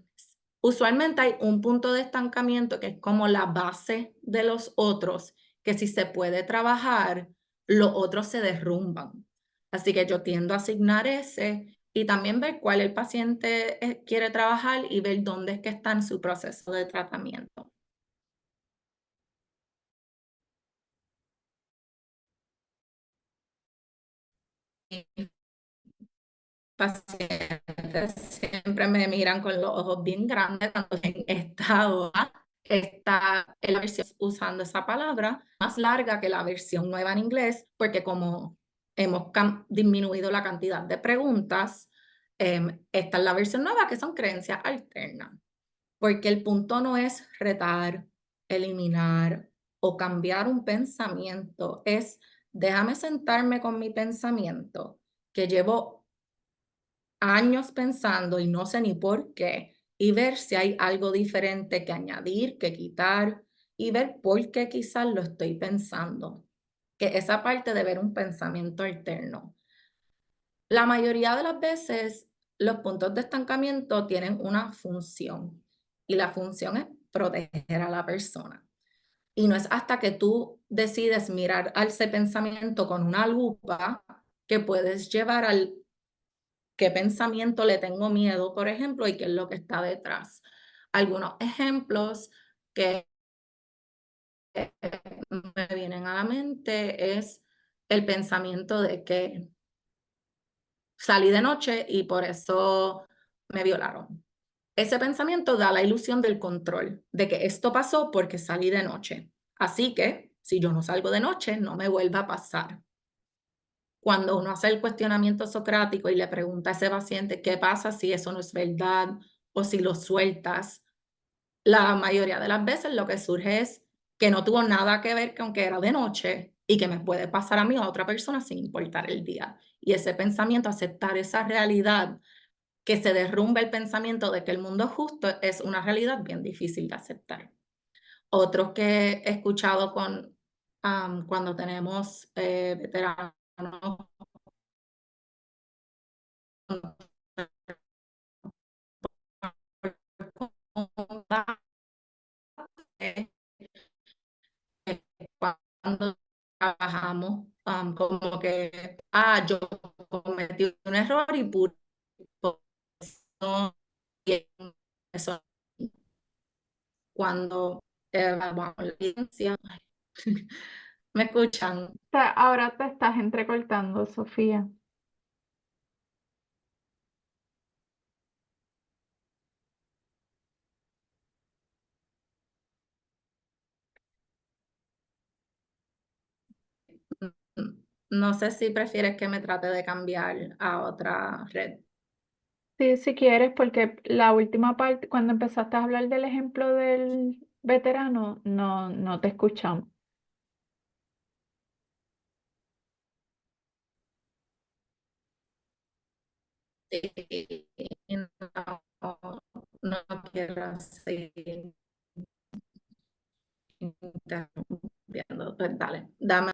usualmente hay un punto de estancamiento que es como la base de los otros, que si se puede trabajar, los otros se derrumban. Así que yo tiendo a asignar ese y también ver cuál el paciente quiere trabajar y ver dónde es que está en su proceso de tratamiento. Mis pacientes siempre me miran con los ojos bien grandes cuando en esta hoja está la versión usando esa palabra más larga que la versión nueva en inglés, porque como hemos disminuido la cantidad de preguntas, esta es la versión nueva que son creencias alternas. Porque el punto no es retar, eliminar o cambiar un pensamiento, es déjame sentarme con mi pensamiento que llevo años pensando y no sé ni por qué, y ver si hay algo diferente que añadir, que quitar, y ver por qué quizás lo estoy pensando. Que esa parte de ver un pensamiento alterno. La mayoría de las veces los puntos de estancamiento tienen una función y la función es proteger a la persona. Y no es hasta que tú decides mirar a ese pensamiento con una lupa que puedes llevar al qué pensamiento le tengo miedo, por ejemplo, y qué es lo que está detrás. Algunos ejemplos que me vienen a la mente es el pensamiento de que salí de noche y por eso me violaron. Ese pensamiento da la ilusión del control, de que esto pasó porque salí de noche. Así que si yo no salgo de noche, no me vuelva a pasar. cuando uno hace el cuestionamiento socrático y le pregunta a ese paciente qué pasa si eso no es verdad o si lo sueltas, la mayoría de las veces lo que surge es que no tuvo nada que ver con que era de noche y que me puede pasar a mí o a otra persona sin importar el día. Y ese pensamiento, aceptar esa realidad, que se derrumbe el pensamiento de que el mundo es justo, es una realidad bien difícil de aceptar. Otros que he escuchado cuando tenemos veteranos cuando trabajamos, como que, yo cometí un error y por eso, y eso, cuando vamos a la audiencia, me escuchan. Ahora te estás entrecortando, Sofía. No sé si prefieres que me trate de cambiar a otra red. Sí, si quieres, porque la última parte, cuando empezaste a hablar del ejemplo del veterano, no te escuchamos. Sí, no, no quiero seguir interrumpiendo. Pues dale, dame.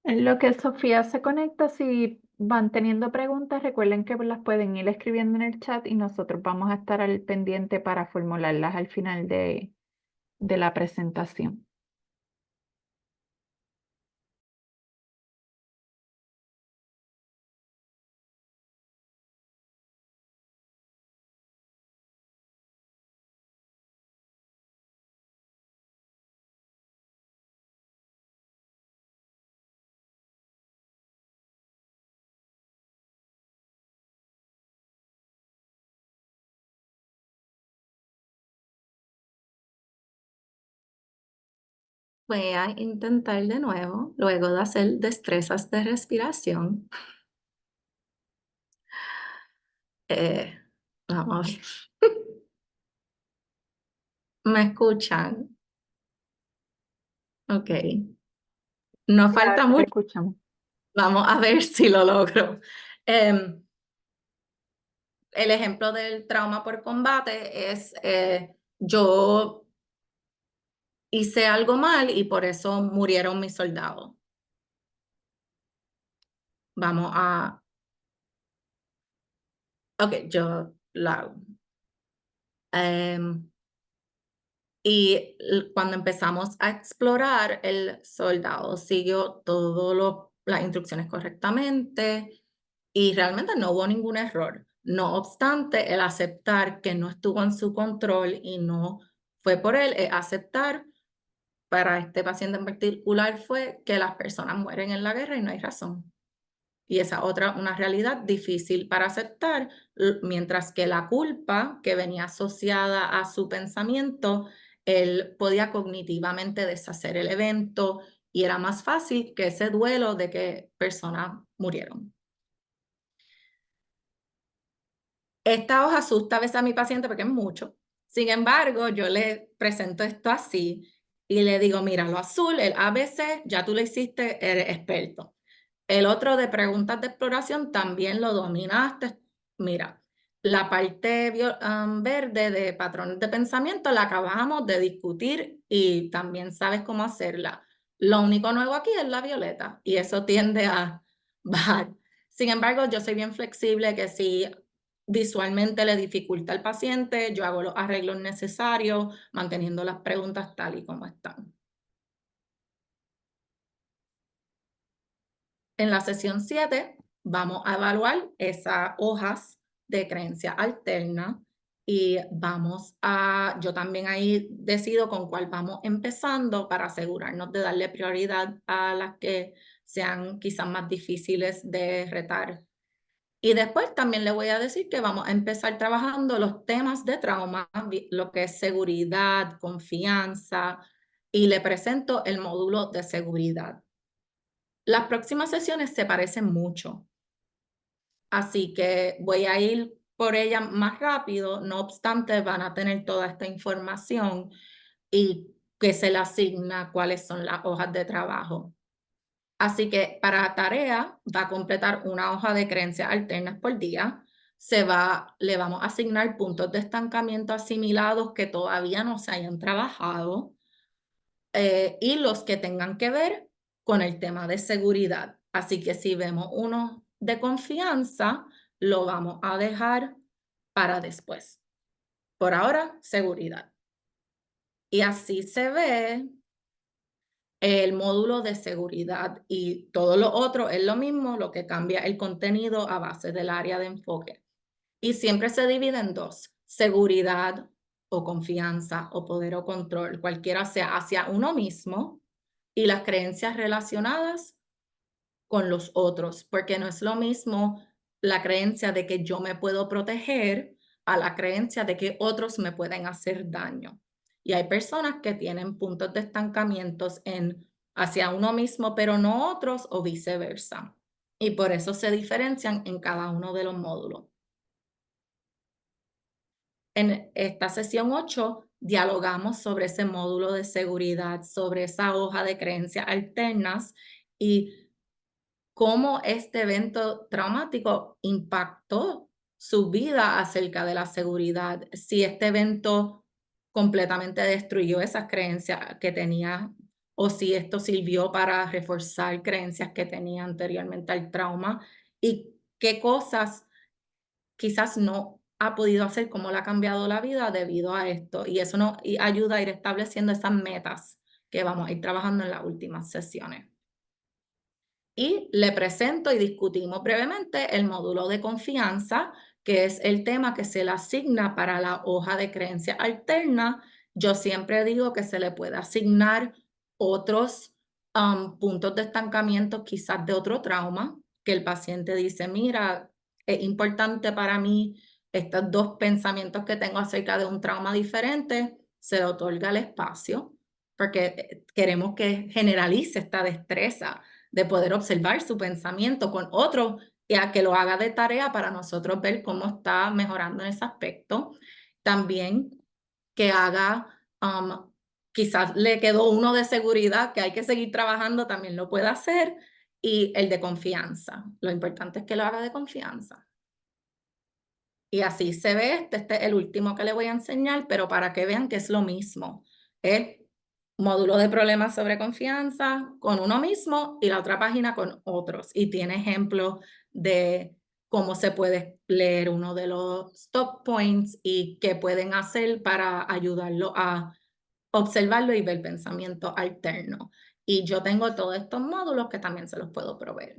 En lo que Sofía se conecta, si van teniendo preguntas, recuerden que las pueden ir escribiendo en el chat y nosotros vamos a estar al pendiente para formularlas al final de la presentación. Voy a intentar de nuevo, luego de hacer destrezas de respiración. Vamos. ¿Me escuchan? Ok. No Claro, falta te mucho. escuchamos. Vamos a ver si lo logro. El ejemplo del trauma por combate es, yo hice algo mal y por eso murieron mis soldados. Vamos a... Ok, yo lo hago. Cuando empezamos a explorar, el soldado siguió todas las instrucciones correctamente y realmente no hubo ningún error. No obstante, el aceptar que no estuvo en su control y no fue por él, aceptar para este paciente en particular fue que las personas mueren en la guerra y no hay razón. Y esa otra, una realidad difícil para aceptar, mientras que la culpa que venía asociada a su pensamiento, él podía cognitivamente deshacer el evento y era más fácil que ese duelo de que personas murieron. Esta hoja asusta a veces a mi paciente porque es mucho. Sin embargo, yo le presento esto así y le digo, mira, lo azul, el ABC, ya tú lo hiciste, eres experto. El otro de preguntas de exploración también lo dominaste. Mira, la parte verde de patrones de pensamiento la acabamos de discutir y también sabes cómo hacerla. Lo único nuevo aquí es la violeta y eso tiende a bajar. Sin embargo, yo soy bien flexible que si visualmente le dificulta al paciente, yo hago los arreglos necesarios, manteniendo las preguntas tal y como están. En la sesión 7 vamos a evaluar esas hojas de creencia alterna y yo también ahí decido con cuál vamos empezando para asegurarnos de darle prioridad a las que sean quizás más difíciles de retar. Y después también le voy a decir que vamos a empezar trabajando los temas de trauma, lo que es seguridad, confianza, y le presento el módulo de seguridad. Las próximas sesiones se parecen mucho, así que voy a ir por ella más rápido, no obstante van a tener toda esta información y que se le asigna cuáles son las hojas de trabajo. Así que para tarea va a completar una hoja de creencias alternas por día. Le vamos a asignar puntos de estancamiento asimilados que todavía no se hayan trabajado y los que tengan que ver con el tema de seguridad. Así que si vemos uno de confianza, lo vamos a dejar para después. Por ahora, seguridad. Y así se ve el módulo de seguridad y todo lo otro es lo mismo, lo que cambia el contenido a base del área de enfoque. Y siempre se divide en dos, seguridad o confianza o poder o control, cualquiera sea hacia uno mismo y las creencias relacionadas con los otros, porque no es lo mismo la creencia de que yo me puedo proteger a la creencia de que otros me pueden hacer daño. Y hay personas que tienen puntos de estancamientos hacia uno mismo, pero no otros o viceversa. Y por eso se diferencian en cada uno de los módulos. En esta sesión 8 dialogamos sobre ese módulo de seguridad, sobre esa hoja de creencias alternas y cómo este evento traumático impactó su vida acerca de la seguridad, si este evento completamente destruyó esas creencias que tenía o si esto sirvió para reforzar creencias que tenía anteriormente al trauma y qué cosas quizás no ha podido hacer, cómo le ha cambiado la vida debido a esto. Y eso nos ayuda a ir estableciendo esas metas que vamos a ir trabajando en las últimas sesiones. Y le presento y discutimos brevemente el módulo de confianza, que es el tema que se le asigna para la hoja de creencia alterna. Yo siempre digo que se le puede asignar otros puntos de estancamiento, quizás de otro trauma, que el paciente dice, mira, es importante para mí estos dos pensamientos que tengo acerca de un trauma diferente, se le otorga el espacio, porque queremos que generalice esta destreza de poder observar su pensamiento con otro y a que lo haga de tarea para nosotros ver cómo está mejorando en ese aspecto. También que haga, quizás le quedó uno de seguridad que hay que seguir trabajando, también lo puede hacer, y el de confianza. Lo importante es que lo haga de confianza. Y así se ve, este es el último que le voy a enseñar, pero para que vean que es lo mismo. Es módulo de problemas sobre confianza con uno mismo y la otra página con otros. Y tiene ejemplos de cómo se puede leer uno de los stop points y qué pueden hacer para ayudarlo a observarlo y ver pensamiento alterno. Y yo tengo todos estos módulos que también se los puedo proveer.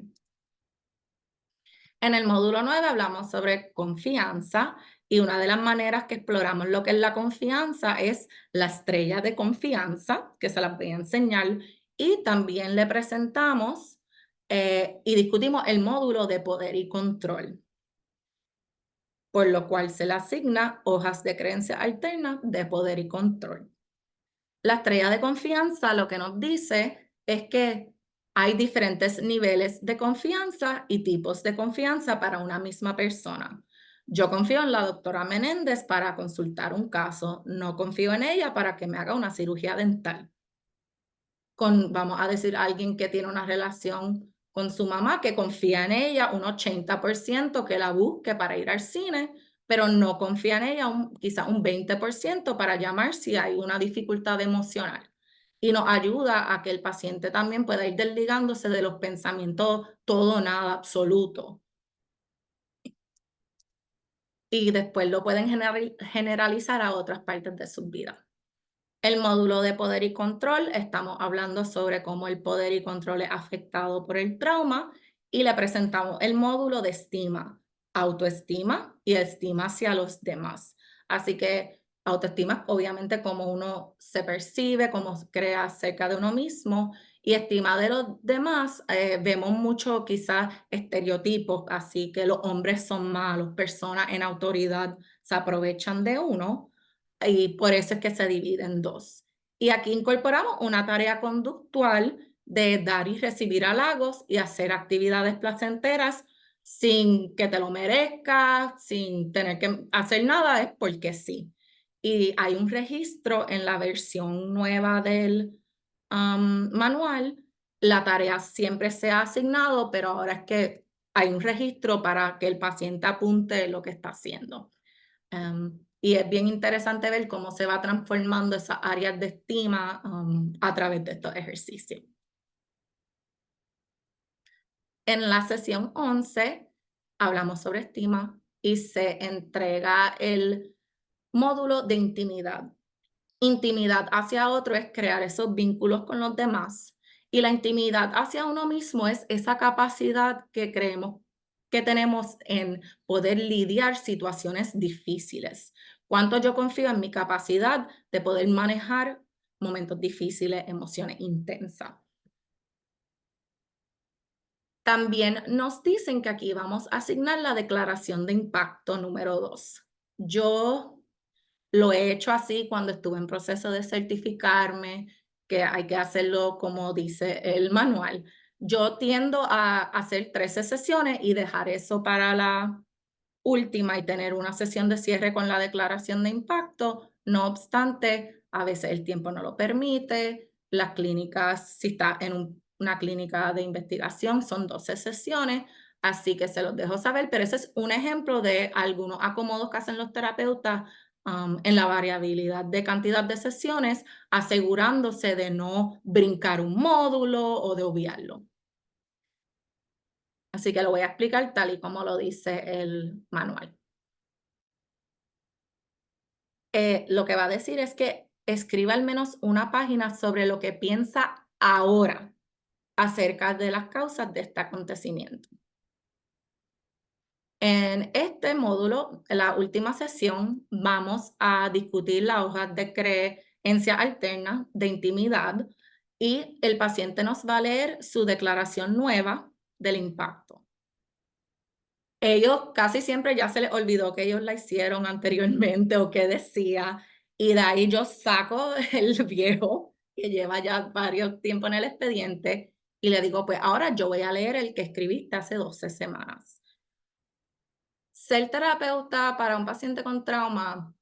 En el módulo 9 hablamos sobre confianza y una de las maneras que exploramos lo que es la confianza es la estrella de confianza, que se las voy a enseñar, y también le presentamos y discutimos el módulo de poder y control, por lo cual se le asigna hojas de creencia alternas de poder y control. La estrella de confianza lo que nos dice es que hay diferentes niveles de confianza y tipos de confianza para una misma persona. Yo confío en la doctora Menéndez para consultar un caso, no confío en ella para que me haga una cirugía dental. Vamos a decir, alguien que tiene una relación con su mamá, que confía en ella un 80%, que la busque para ir al cine, pero no confía en ella quizá un 20% para llamar si hay una dificultad emocional. Y nos ayuda a que el paciente también pueda ir desligándose de los pensamientos todo, nada, absoluto. Y después lo pueden generalizar a otras partes de su vida. El módulo de poder y control, estamos hablando sobre cómo el poder y control es afectado por el trauma y le presentamos el módulo de estima, autoestima y estima hacia los demás. Así que autoestima, obviamente, cómo uno se percibe, cómo crea acerca de uno mismo Y estima de los demás, vemos mucho quizás estereotipos, así que los hombres son malos, personas en autoridad se aprovechan de uno y por eso es que se divide en dos. Y aquí incorporamos una tarea conductual de dar y recibir halagos y hacer actividades placenteras sin que te lo merezcas, sin tener que hacer nada, es porque sí. Y hay un registro en la versión nueva del manual, la tarea siempre se ha asignado, pero ahora es que hay un registro para que el paciente apunte lo que está haciendo. Y es bien interesante ver cómo se va transformando esas áreas de estima a través de estos ejercicios. En la sesión 11 hablamos sobre estima y se entrega el módulo de intimidad. Intimidad hacia otro es crear esos vínculos con los demás y la intimidad hacia uno mismo es esa capacidad que creemos que tenemos en poder lidiar situaciones difíciles. Cuánto yo confío en mi capacidad de poder manejar momentos difíciles, emociones intensas. También nos dicen que aquí vamos a asignar la declaración de impacto número 2. Yo lo he hecho así cuando estuve en proceso de certificarme, que hay que hacerlo como dice el manual. Yo tiendo a hacer 13 sesiones y dejar eso para la última y tener una sesión de cierre con la declaración de impacto. No obstante, a veces el tiempo no lo permite. Las clínicas, si está en una clínica de investigación, son 12 sesiones, así que se los dejo saber, pero ese es un ejemplo de algunos acomodos que hacen los terapeutas en la variabilidad de cantidad de sesiones, asegurándose de no brincar un módulo o de obviarlo. Así que lo voy a explicar tal y como lo dice el manual. Lo que va a decir es que escriba al menos una página sobre lo que piensa ahora acerca de las causas de este acontecimiento. En este módulo, en la última sesión, vamos a discutir la hoja de creencia alterna de intimidad y el paciente nos va a leer su declaración nueva del impacto. Ellos casi siempre ya se les olvidó que ellos la hicieron anteriormente o qué decía, y de ahí yo saco el viejo que lleva ya varios tiempo en el expediente y le digo, pues ahora yo voy a leer el que escribiste hace 12 semanas. Ser terapeuta para un paciente con trauma,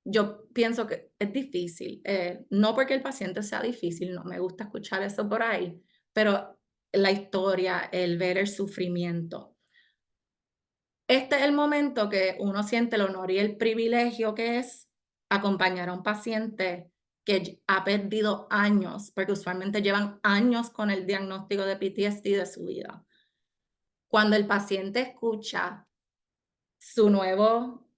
yo pienso que es difícil. No porque el paciente sea difícil, no me gusta escuchar eso por ahí, pero la historia, el ver el sufrimiento. Este es el momento que uno siente el honor y el privilegio que es acompañar a un paciente que ha perdido años, porque usualmente llevan años con el diagnóstico de PTSD de su vida. Cuando el paciente escucha su nuevo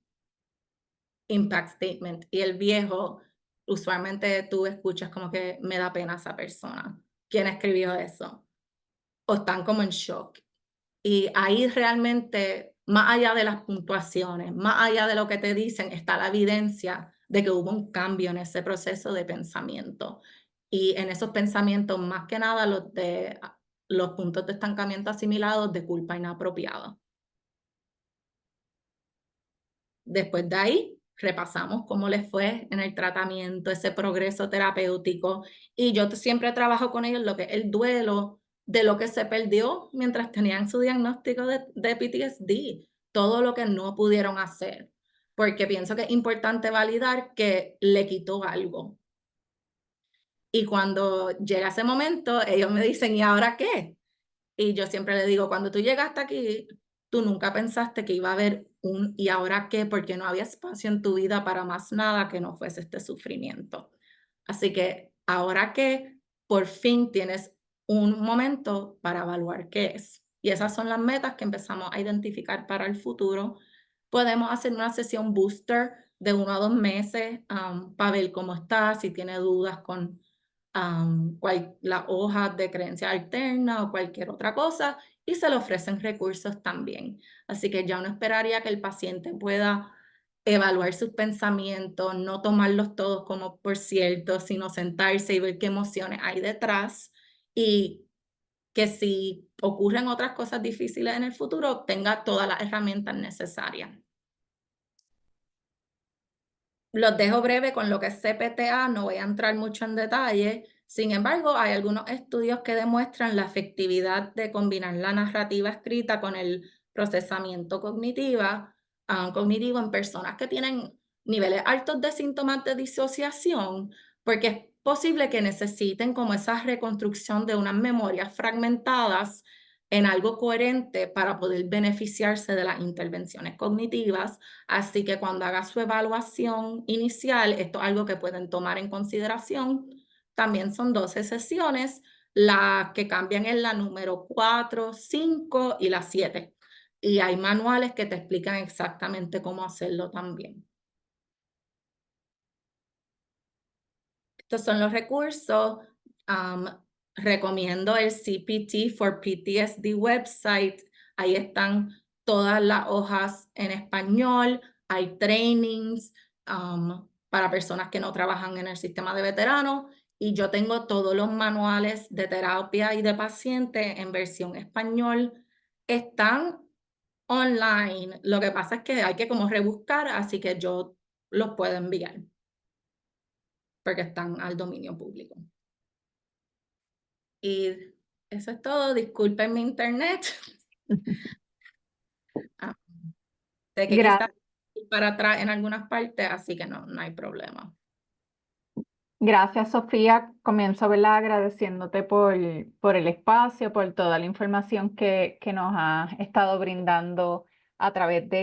impact statement y el viejo, usualmente tú escuchas como que me da pena esa persona. ¿Quién escribió eso? O están como en shock. Y ahí realmente, más allá de las puntuaciones, más allá de lo que te dicen, está la evidencia de que hubo un cambio en ese proceso de pensamiento. Y en esos pensamientos, más que nada, los puntos de estancamiento asimilados de culpa inapropiada. Después de ahí, repasamos cómo les fue en el tratamiento, ese progreso terapéutico. Y yo siempre trabajo con ellos lo que es el duelo de lo que se perdió mientras tenían su diagnóstico de PTSD, todo lo que no pudieron hacer, porque pienso que es importante validar que le quitó algo. Y cuando llega ese momento, ellos me dicen, ¿y ahora qué? Y yo siempre le digo, cuando tú llegaste aquí, tú nunca pensaste que iba a haber un ¿y ahora qué? Porque no había espacio en tu vida para más nada que no fuese este sufrimiento. Así que ahora que por fin tienes un momento para evaluar qué es. Y esas son las metas que empezamos a identificar para el futuro. Podemos hacer una sesión booster de 1 a 2 meses para ver cómo está, si tiene dudas con las hojas de creencia alterna o cualquier otra cosa, y se le ofrecen recursos también. Así que ya uno esperaría que el paciente pueda evaluar sus pensamientos, no tomarlos todos como por cierto, sino sentarse y ver qué emociones hay detrás y que si ocurren otras cosas difíciles en el futuro, tenga todas las herramientas necesarias. Los dejo breve con lo que es CPTA, no voy a entrar mucho en detalle. Sin embargo, hay algunos estudios que demuestran la efectividad de combinar la narrativa escrita con el procesamiento cognitivo en personas que tienen niveles altos de síntomas de disociación, porque es posible que necesiten como esa reconstrucción de unas memorias fragmentadas en algo coherente para poder beneficiarse de las intervenciones cognitivas. Así que cuando haga su evaluación inicial, esto es algo que pueden tomar en consideración. También son 12 sesiones, las que cambian en la número 4, 5 y la 7. Y hay manuales que te explican exactamente cómo hacerlo también. Estos son los recursos. Recomiendo el CPT for PTSD website. Ahí están todas las hojas en español. Hay trainings para personas que no trabajan en el sistema de veteranos. Y yo tengo todos los manuales de terapia y de paciente en versión español. Están online. Lo que pasa es que hay que como rebuscar, así que yo los puedo enviar porque están al dominio público. Y eso es todo. Disculpen mi internet. Sé que quizás ir para atrás en algunas partes, así que no hay problema. Gracias, Sofía. Comienzo, ¿verdad?, agradeciéndote por el espacio, por toda la información que nos has estado brindando a través de